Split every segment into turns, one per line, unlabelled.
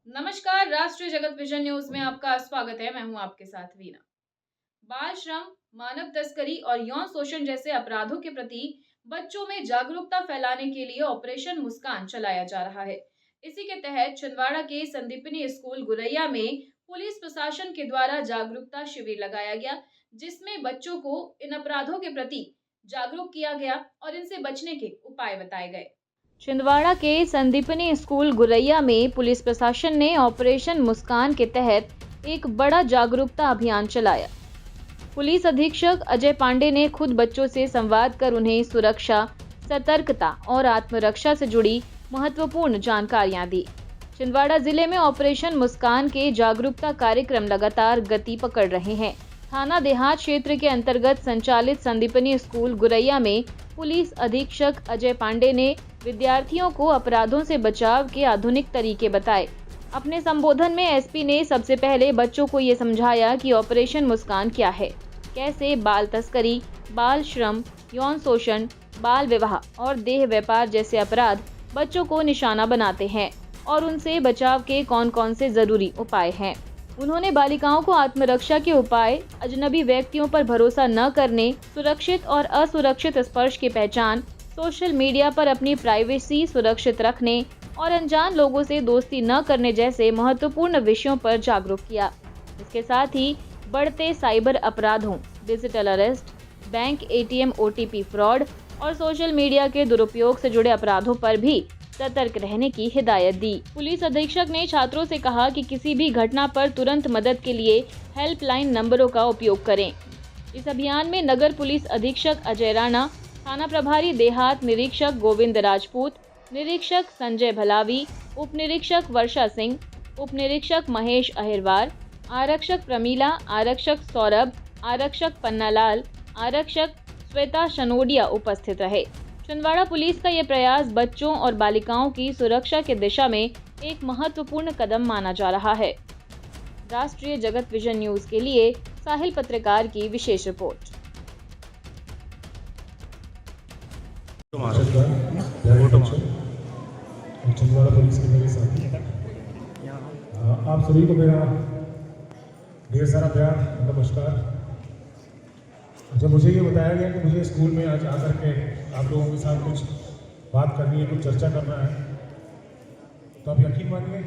नमस्कार, राष्ट्रीय जगत विजन न्यूज में आपका स्वागत है। मैं हूं आपके साथ वीना। बाल श्रम, मानव तस्करी और यौन शोषण जैसे अपराधों के प्रति बच्चों में जागरूकता फैलाने के लिए ऑपरेशन मुस्कान चलाया जा रहा है। इसी के तहत छिंदवाड़ा के संदीपनी स्कूल गुरैया में पुलिस प्रशासन के द्वारा जागरूकता शिविर लगाया गया, जिसमें बच्चों को इन अपराधों के प्रति जागरूक किया गया और इनसे बचने के उपाय बताए गए। छिंदवाड़ा के संदीपनी स्कूल गुरैया में पुलिस प्रशासन ने ऑपरेशन मुस्कान के तहत एक बड़ा जागरूकता अभियान चलाया। पुलिस अधीक्षक अजय पांडे ने खुद बच्चों से संवाद कर उन्हें सुरक्षा, सतर्कता और आत्मरक्षा से जुड़ी महत्वपूर्ण जानकारियां दी। छिंदवाड़ा जिले में ऑपरेशन मुस्कान के जागरूकता कार्यक्रम लगातार गति पकड़ रहे हैं। थाना देहात क्षेत्र के अंतर्गत संचालित संदीपनी स्कूल गुरैया में पुलिस अधीक्षक अजय पांडे ने विद्यार्थियों को अपराधों से बचाव के आधुनिक तरीके बताए। अपने संबोधन में एसपी ने सबसे पहले बच्चों को ये समझाया कि ऑपरेशन मुस्कान क्या है, कैसे बाल तस्करी, बाल श्रम, यौन शोषण, बाल विवाह और देह व्यापार जैसे अपराध बच्चों को निशाना बनाते हैं और उनसे बचाव के कौन-कौन से जरूरी उपाय हैं। उन्होंने बालिकाओं को आत्मरक्षा के उपाय, अजनबी व्यक्तियों पर भरोसा न करने, सुरक्षित और असुरक्षित स्पर्श की पहचान, सोशल मीडिया पर अपनी प्राइवेसी सुरक्षित रखने और अनजान लोगों से दोस्ती न करने जैसे महत्वपूर्ण विषयों पर जागरूक किया। इसके साथ ही बढ़ते साइबर अपराधों, digital arrest, bank ATM OTP fraud और सोशल मीडिया के दुरुपयोग से जुड़े अपराधों पर भी सतर्क रहने की हिदायत दी। पुलिस अधीक्षक ने छात्रों से कहा कि किसी भी घटना पर तुरंत मदद के लिए हेल्पलाइन नंबरों का उपयोग करें। इस अभियान में नगर पुलिस अधीक्षक अजय राणा, थाना प्रभारी देहात निरीक्षक गोविंद राजपूत, निरीक्षक संजय भलावी, उप निरीक्षक वर्षा सिंह, उप निरीक्षक महेश अहिरवार, आरक्षक प्रमीला, आरक्षक सौरभ, आरक्षक पन्नालाल, आरक्षक श्वेता शनोडिया उपस्थित रहे। छिंदवाड़ा पुलिस का ये प्रयास बच्चों और बालिकाओं की सुरक्षा की दिशा में एक महत्वपूर्ण कदम माना जा रहा है। राष्ट्रीय जगत विजन न्यूज के लिए साहिल पत्रकार की विशेष रिपोर्ट।
छिंदवाड़ा पुलिस के मेरे साथी, आप सभी को मेरा ढेर सारा प्यार, नमस्कार। जब मुझे ये बताया गया कि मुझे स्कूल में आज आकर के आप लोगों के साथ कुछ बात करनी है, कुछ चर्चा करना है, तो आप यकीन मानिए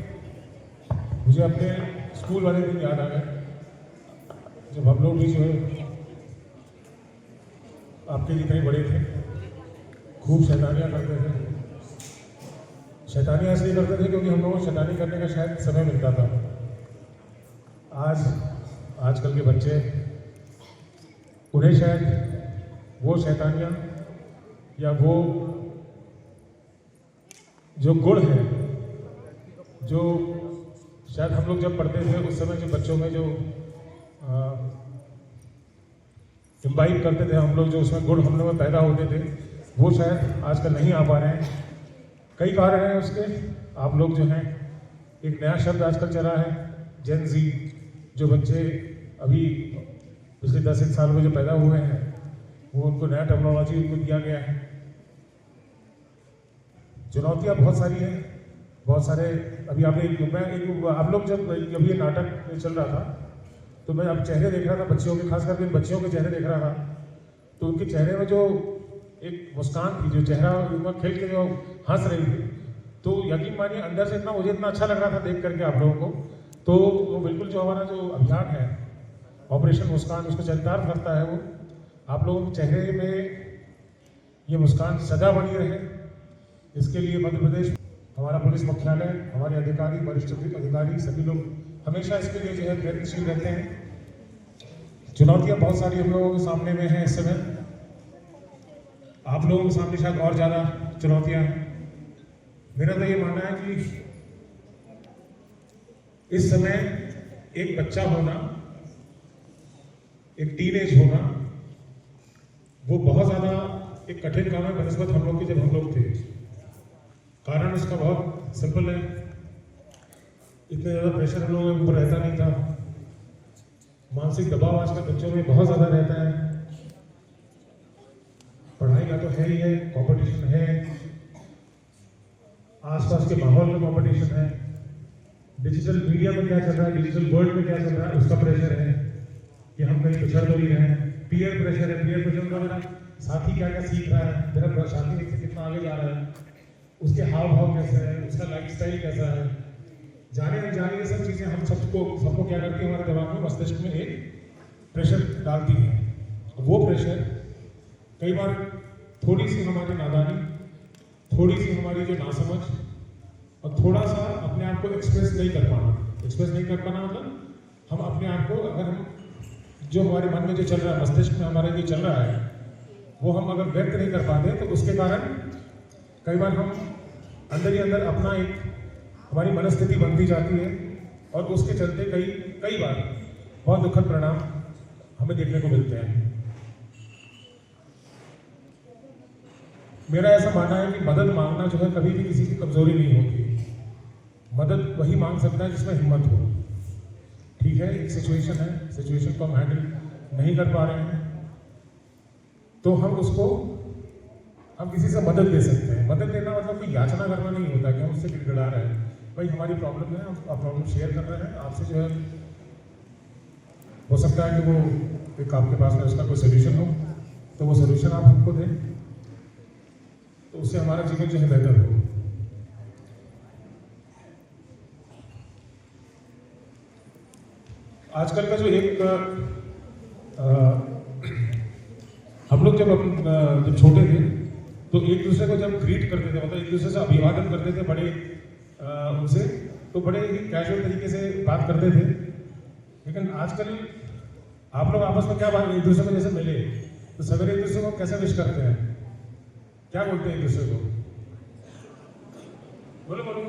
मुझे अपने स्कूल वाले दिन याद आ गए, जब हम लोग भी जो है आपके जितने बड़े थे, खूब शैतानियाँ करते थे। शैतानियाँ इसलिए करते थे क्योंकि हम लोगों को शैतानी करने का शायद समय मिलता था। आजकल के बच्चे, उन्हें शायद वो शैतानियाँ या वो जो गुण है जो शायद हम लोग जब पढ़ते थे उस समय जो बच्चों में जो इम्बाइब करते थे हम लोग, जो उसमें गुण हम लोग में पैदा होते थे, वो शायद आजकल नहीं आ पा रहे हैं। कई कारण हैं उसके। आप लोग जो हैं, एक नया शब्द आजकल चला है जेन जी, जो बच्चे अभी पिछले 10 साल में जो पैदा हुए हैं, वो उनको नया टेक्नोलॉजी उनको दिया गया है। चुनौतियाँ बहुत सारी हैं, बहुत सारे। अभी आप लोग जब ये नाटक चल रहा था तो मैं अब चेहरे देख रहा था बच्चियों के, खास करके बच्चियों के चेहरे देख रहा था, तो उनके चेहरे में जो एक मुस्कान थी, जो चेहरा उनका खेल के जो हंस रही थी, तो यकीन मानिए अंदर से मुझे इतना अच्छा लग रहा था देख करके आप लोगों को। तो वो बिल्कुल जो हमारा जो अभियान है ऑपरेशन मुस्कान, उसको चरितार्थ करता है। वो आप लोगों के चेहरे में ये मुस्कान सदा बनी रहे, इसके लिए मध्य प्रदेश हमारा पुलिस मुख्यालय, हमारे अधिकारी, वरिष्ठ अधिकारी, सभी लोग हमेशा इसके लिए जो है प्रयत्नशील रहते हैं। चुनौतियाँ बहुत सारी हम लोगों के सामने में हैं इस समय, आप लोगों के सामने शायद और ज़्यादा चुनौतियाँ हैं। मेरा तो ये मानना है कि इस समय एक बच्चा होना, एक टीनेज होना, वो बहुत ज़्यादा एक कठिन काम है बनस्पत हम लोग की, जब हम लोग थे। कारण उसका बहुत सिंपल है, इतने ज़्यादा प्रेशर हम लोगों के ऊपर रहता नहीं था। मानसिक दबाव आजकल बच्चों में बहुत ज़्यादा रहता है, पढ़ाई पढ़ाई का तो है ही है, कंपटीशन है, आसपास के माहौल में कंपटीशन है, डिजिटल मीडिया में क्या चल रहा है, डिजिटल वर्ल्ड में क्या चल रहा है, उसका प्रेशर है कि हम कहीं पिछड़ तो नहीं रहे हैं। पीयर प्रेशर है, पीयर प्रेशर का मेरा साथी क्या क्या सीख रहा है, मेरा साथी मुझसे कितना आगे जा रहा है, उसके हाव भाव कैसे है, उसका लाइफस्टाइल कैसा है, जाने अनजाने ये सब चीज़ें हम सबको क्या करती है, हमारे दिमाग में, मस्तिष्क में एक प्रेशर डालती है। वो प्रेशर कई बार थोड़ी सी हमारी नादानी, थोड़ी सी हमारी जो नासमझ और थोड़ा सा अपने आप को एक्सप्रेस नहीं कर पाना मतलब हम अपने आप को, अगर हम जो हमारे मन में जो चल रहा है, मस्तिष्क में हमारे जो चल रहा है, वो हम अगर व्यक्त नहीं कर पाते तो उसके कारण कई बार हम अंदर ही अंदर अपना एक हमारी मनस्थिति बनती जाती है और उसके चलते कई बार बहुत दुखद परिणाम हमें देखने को मिलते हैं। मेरा ऐसा मानना है कि मदद मांगना जो है कभी भी किसी की कमजोरी नहीं होती। मदद वही मांग सकता है जिसमें हिम्मत हो। ठीक है, एक सिचुएशन है, सिचुएशन को हम हैंडल नहीं कर पा रहे हैं तो हम किसी से मदद ले सकते हैं। मदद लेना मतलब कोई याचना करना नहीं होता कि हम उससे गिड़गिड़ा रहे हैं। भाई हमारी प्रॉब्लम है, हम प्रॉब्लम शेयर कर रहे हैं आपसे, जो है हो सकता है कि वो एक आपके पास में उसका कोई सोल्यूशन हो, तो वो सोल्यूशन आप हमको दें तो उससे हमारा जीवन जो है बेहतर हो। आजकल का जो एक हम लोग जब छोटे थे तो एक दूसरे को जब ग्रीट करते थे, मतलब एक दूसरे से अभिवादन करते थे बड़े उनसे, तो बड़े ही कैजुअल तरीके से बात करते थे। लेकिन आजकल आप लोग आपस में क्या बात, एक दूसरे को जैसे मिले तो सवेरे एक दूसरे को कैसे विश करते हैं, क्या बोलते हैं एक दूसरे को? बोलो बोलो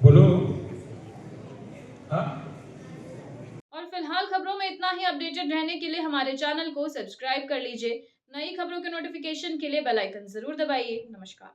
बोलो। हाँ,
और फिलहाल खबरों में इतना ही। अपडेटेड रहने के लिए हमारे चैनल को सब्सक्राइब कर लीजिए। नई खबरों के नोटिफिकेशन के लिए बेल आइकन जरूर दबाइए। नमस्कार।